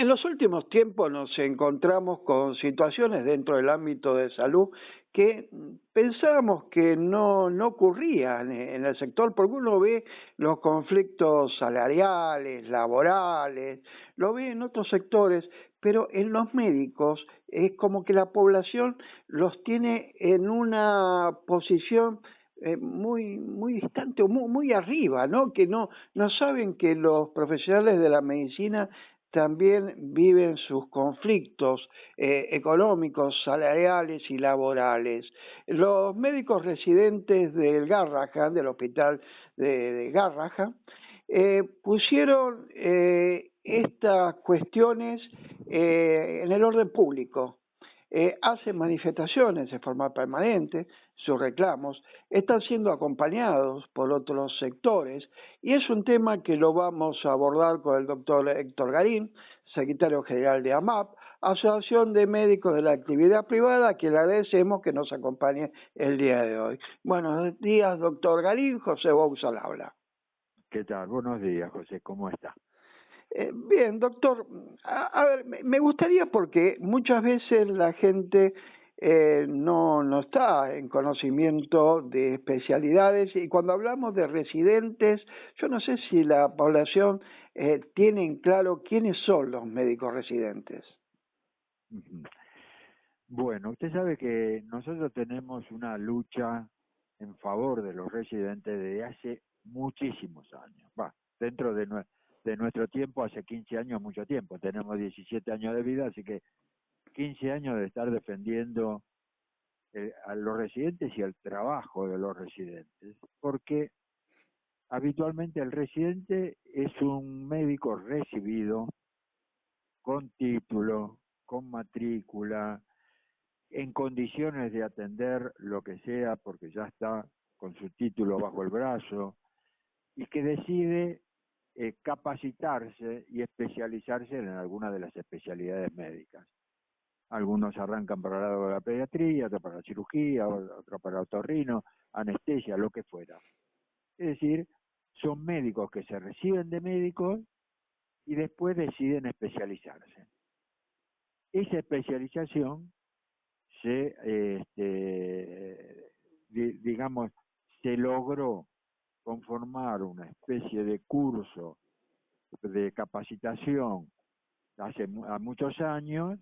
En los últimos tiempos nos encontramos con situaciones dentro del ámbito de salud que pensábamos que no ocurrían en el sector, porque uno ve los conflictos salariales, laborales, lo ve en otros sectores, pero en los médicos es como que la población los tiene en una posición muy distante o muy arriba, ¿no? Que no saben que los profesionales de la medicina también viven sus conflictos económicos, salariales y laborales. Los médicos residentes del Garrahan, del hospital de Garrahan, pusieron estas cuestiones en el orden público. Hacen manifestaciones de forma permanente, sus reclamos, están siendo acompañados por otros sectores y es un tema que lo vamos a abordar con el doctor Héctor Garín, secretario general de AMAP, Asociación de Médicos de la Actividad Privada, a quien le agradecemos que nos acompañe el día de hoy. Buenos días, doctor Garín, José Bouzal habla. ¿Qué tal? Buenos días, José. ¿Cómo está? Bien, doctor, a ver, me gustaría porque muchas veces la gente no está en conocimiento de especialidades y cuando hablamos de residentes, yo no sé si la población tiene en claro quiénes son los médicos residentes. Ujú. Bueno, usted sabe que nosotros tenemos una lucha en favor de los residentes desde hace muchísimos años. Va, dentro de nuestro tiempo, hace 15 años, mucho tiempo. Tenemos 17 años de vida, así que 15 años de estar defendiendo a los residentes y el trabajo de los residentes. Porque habitualmente el residente es un médico recibido con título, con matrícula, en condiciones de atender lo que sea porque ya está con su título bajo el brazo y que decide capacitarse y especializarse en alguna de las especialidades médicas. Algunos arrancan para el lado de la pediatría, otros para la cirugía, otros para el otorrino, anestesia, lo que fuera. Es decir, son médicos que se reciben de médicos y después deciden especializarse. Esa especialización digamos, se logró conformar una especie de curso de capacitación hace muchos años,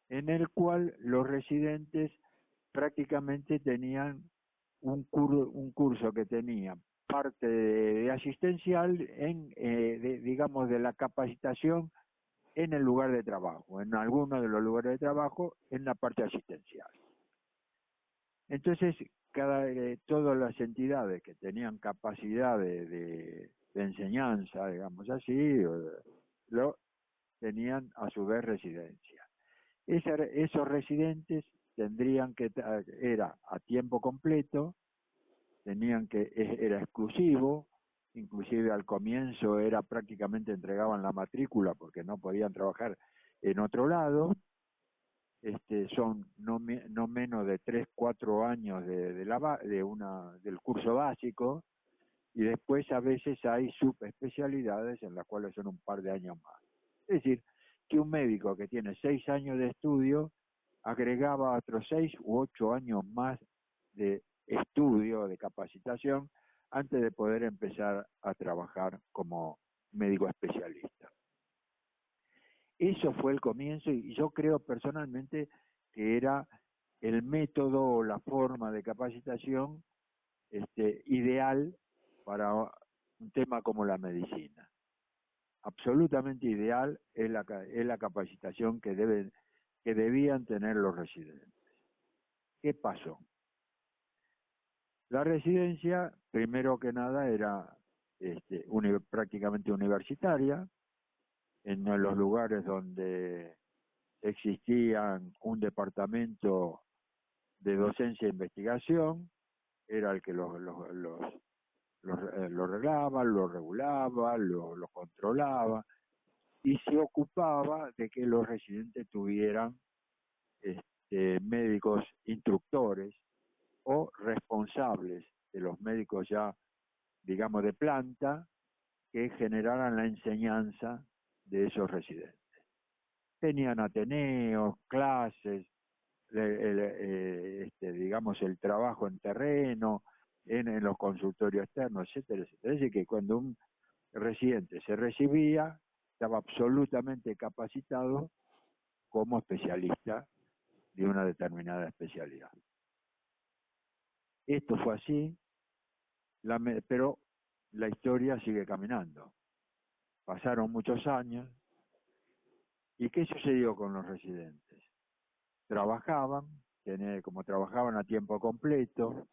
en el cual los residentes prácticamente tenían un curso que tenía parte de asistencial digamos, de la capacitación en el lugar de trabajo, en alguno de los lugares de trabajo, en la parte asistencial. Entonces, todas las entidades que tenían capacidad de enseñanza, digamos así, lo tenían a su vez residencia. Esos residentes tendrían era a tiempo completo, era exclusivo, inclusive al comienzo era prácticamente entregaban la matrícula porque no podían trabajar en otro lado. Son no menos de 3, 4 años del curso básico, y después a veces hay subespecialidades en las cuales son un par de años más. Es decir, que un médico que tiene 6 años de estudio agregaba otros 6 u 8 años más de estudio, de capacitación, antes de poder empezar a trabajar como médico especialista. Eso fue el comienzo y yo creo personalmente que era el método o la forma de capacitación ideal para un tema como la medicina. Absolutamente ideal es la capacitación que debían tener los residentes. ¿Qué pasó? La residencia, primero que nada, era prácticamente universitaria, en los lugares donde existían un departamento de docencia e investigación, era el que lo reglaba, lo regulaba, lo controlaba y se ocupaba de que los residentes tuvieran médicos instructores o responsables de los médicos ya, digamos, de planta, que generaran la enseñanza de esos residentes. tenían ateneos, clases, digamos, el trabajo en terreno, en los consultorios externos, etcétera, etcétera. Es decir, que cuando un residente se recibía, estaba absolutamente capacitado como especialista de una determinada especialidad. Esto fue así, pero la historia sigue caminando. Pasaron muchos años, ¿y qué sucedió con los residentes? Trabajaban, como trabajaban a tiempo completo,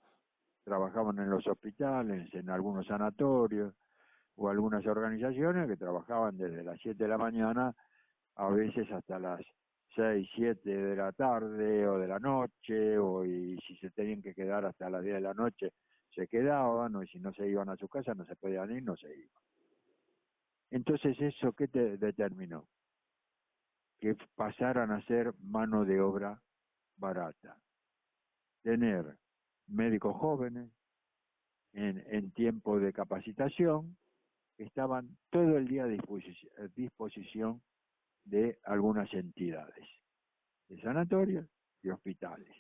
trabajaban en los hospitales, en algunos sanatorios o algunas organizaciones que trabajaban desde las 7 de la mañana, a veces hasta las 6, 7 de la tarde o de la noche, y si se tenían que quedar hasta las 10 de la noche, se quedaban, o si no se iban a su casa, no se podían ir, no se iban. Entonces, ¿eso qué determinó? Que pasaran a ser mano de obra barata. Tener médicos jóvenes en tiempo de capacitación, que estaban todo el día a disposición de algunas entidades, de sanatorios y hospitales.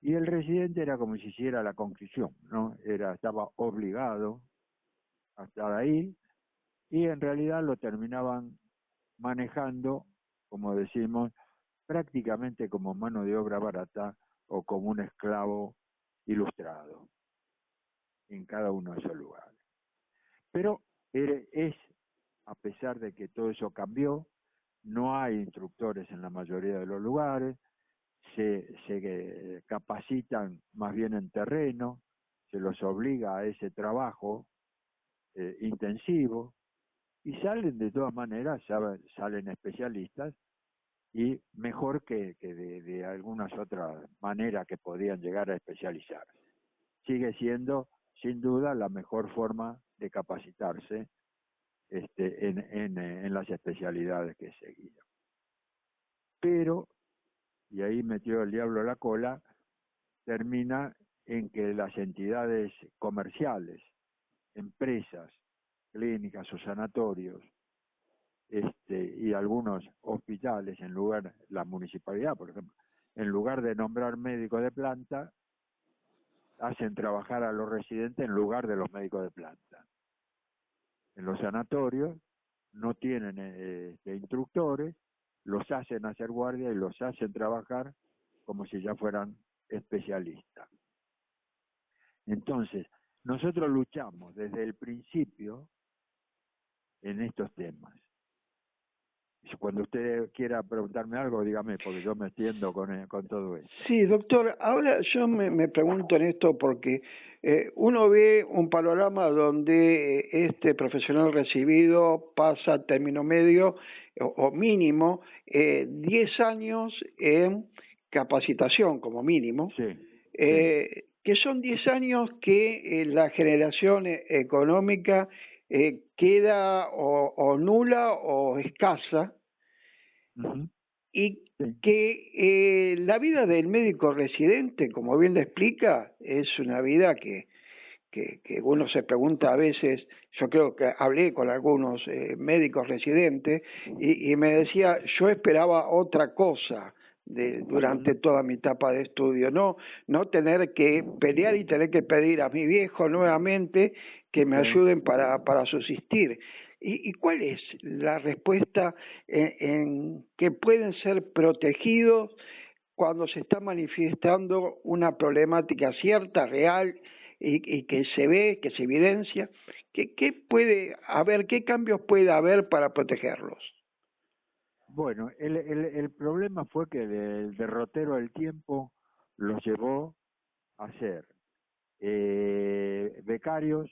Y el residente era como si hiciera la conclusión, ¿no? Estaba obligado a estar ahí, y en realidad lo terminaban manejando, como decimos, prácticamente como mano de obra barata o como un esclavo ilustrado en cada uno de esos lugares. Pero a pesar de que todo eso cambió, no hay instructores en la mayoría de los lugares, se capacitan más bien en terreno, se los obliga a ese trabajo intensivo, y salen de todas maneras, salen especialistas, y mejor que de algunas otras maneras que podían llegar a especializarse. Sigue siendo, sin duda, la mejor forma de capacitarse en las especialidades que seguían. Pero, y ahí metió el diablo la cola, termina en que las entidades comerciales, empresas, clínicas o sanatorios, y algunos hospitales, la municipalidad, por ejemplo, en lugar de nombrar médicos de planta, hacen trabajar a los residentes en lugar de los médicos de planta. En los sanatorios no tienen instructores, los hacen hacer guardia y los hacen trabajar como si ya fueran especialistas. Entonces, nosotros luchamos desde el principio en estos temas. Cuando usted quiera preguntarme algo, dígame, porque yo me extiendo con todo esto. Sí, doctor, ahora yo me pregunto en esto porque uno ve un panorama donde este profesional recibido pasa término medio o mínimo 10 años en capacitación como mínimo, Sí, que son 10 años que la generación económica queda o nula o escasa. uh-huh. Y Sí. que la vida del médico residente, como bien le explica, es una vida que uno se pregunta a veces. Yo creo que hablé con algunos médicos residentes y me decía, yo esperaba otra cosa durante toda mi etapa de estudio, no tener que pelear y tener que pedir a mi viejo nuevamente que me ayuden para subsistir. ¿Y cuál es la respuesta en que pueden ser protegidos cuando se está manifestando una problemática cierta, real, y que se ve, que se evidencia? ¿Qué puede haber, qué cambios puede haber para protegerlos? Bueno, el problema fue que el derrotero del tiempo los llevó a ser becarios.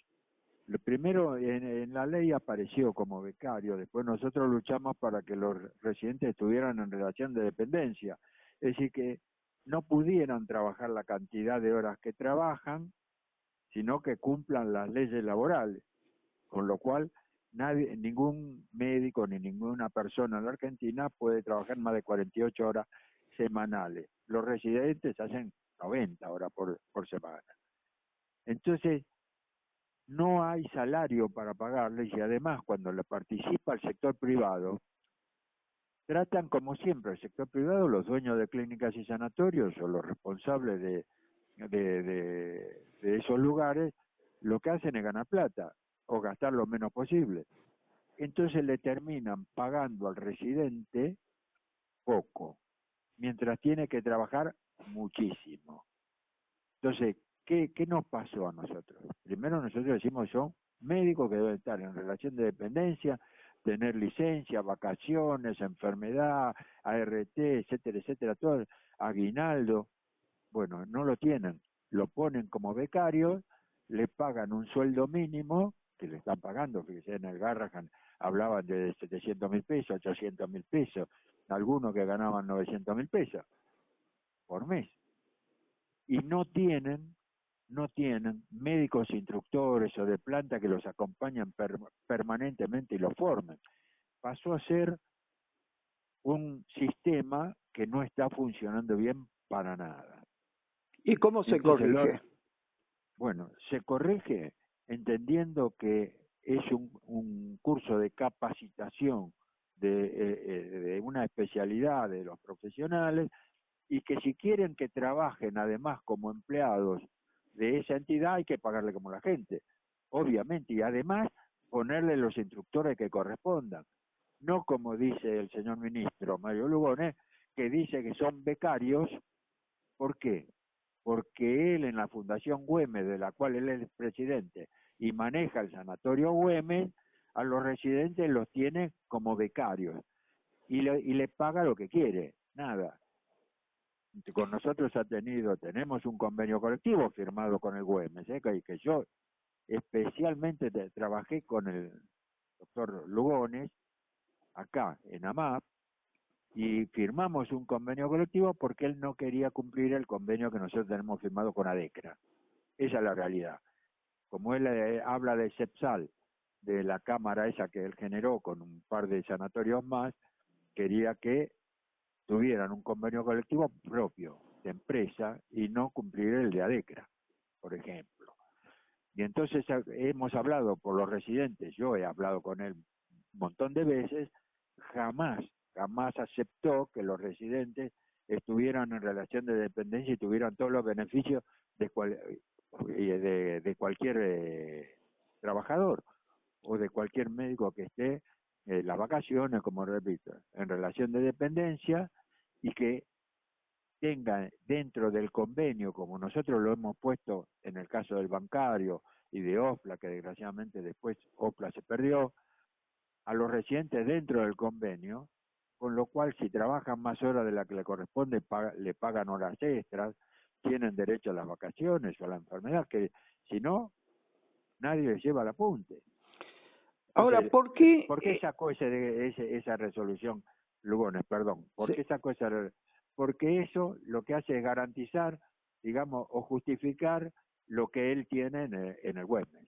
Lo primero en la ley apareció como becario, después nosotros luchamos para que los residentes estuvieran en relación de dependencia, es decir, que no pudieran trabajar la cantidad de horas que trabajan, sino que cumplan las leyes laborales, con lo cual ningún médico ni ninguna persona en la Argentina puede trabajar más de 48 horas semanales. Los residentes hacen 90 horas por semana. Entonces, no hay salario para pagarles, y además cuando le participa el sector privado, tratan como siempre el sector privado, los dueños de clínicas y sanatorios o los responsables de esos lugares, lo que hacen es ganar plata o gastar lo menos posible. Entonces le terminan pagando al residente poco, mientras tiene que trabajar muchísimo. Entonces, ¿qué nos pasó a nosotros? Primero nosotros decimos, son médicos que deben estar en relación de dependencia, tener licencia, vacaciones, enfermedad, ART, etcétera, etcétera, todo, aguinaldo. Bueno, no lo tienen, lo ponen como becarios, le pagan un sueldo mínimo, que le están pagando, fíjese, en el Garrahan hablaban de 700.000 pesos, 800.000 pesos, algunos que ganaban 900.000 pesos por mes. Y no tienen médicos instructores o de planta que los acompañan permanentemente y los formen. Pasó a ser un sistema que no está funcionando bien para nada. ¿Y cómo se Entonces, corrige? bueno, se corrige entendiendo que es un curso de capacitación de una especialidad de los profesionales, y que si quieren que trabajen además como empleados de esa entidad hay que pagarle como la gente, obviamente, y además ponerle los instructores que correspondan, no como dice el señor ministro Mario Lugones, que dice que son becarios. ¿Por qué? Porque él en la Fundación Güemes, de la cual él es presidente, y maneja el sanatorio Güemes, a los residentes los tiene como becarios y le paga lo que quiere, nada. Con nosotros tenemos un convenio colectivo firmado con el Güemes, que yo especialmente trabajé con el doctor Lugones acá en AMAP, y firmamos un convenio colectivo porque él no quería cumplir el convenio que nosotros tenemos firmado con ADECRA. Esa es la realidad. Como él habla de CEPSAL, de la cámara esa que él generó con un par de sanatorios más, quería que tuvieran un convenio colectivo propio de empresa y no cumplir el de ADECRA, por ejemplo. Y entonces hemos hablado por los residentes, yo he hablado con él un montón de veces, jamás aceptó que los residentes estuvieran en relación de dependencia y tuvieran todos los beneficios de cualquier trabajador o de cualquier médico que esté las vacaciones, como repito, en relación de dependencia, y que tenga dentro del convenio, como nosotros lo hemos puesto en el caso del bancario y de OFLA, que desgraciadamente después OFLA se perdió, a los residentes dentro del convenio, con lo cual si trabajan más horas de la que le corresponde, le pagan horas extras, tienen derecho a las vacaciones o a la enfermedad, que si no, nadie les lleva el apunte. Ahora, Entonces, ¿por qué? ¿por qué sacó esa resolución, Lugones, perdón? ¿Por Sí. qué sacó Porque eso lo que hace es garantizar, digamos, o justificar lo que él tiene en el Güemes.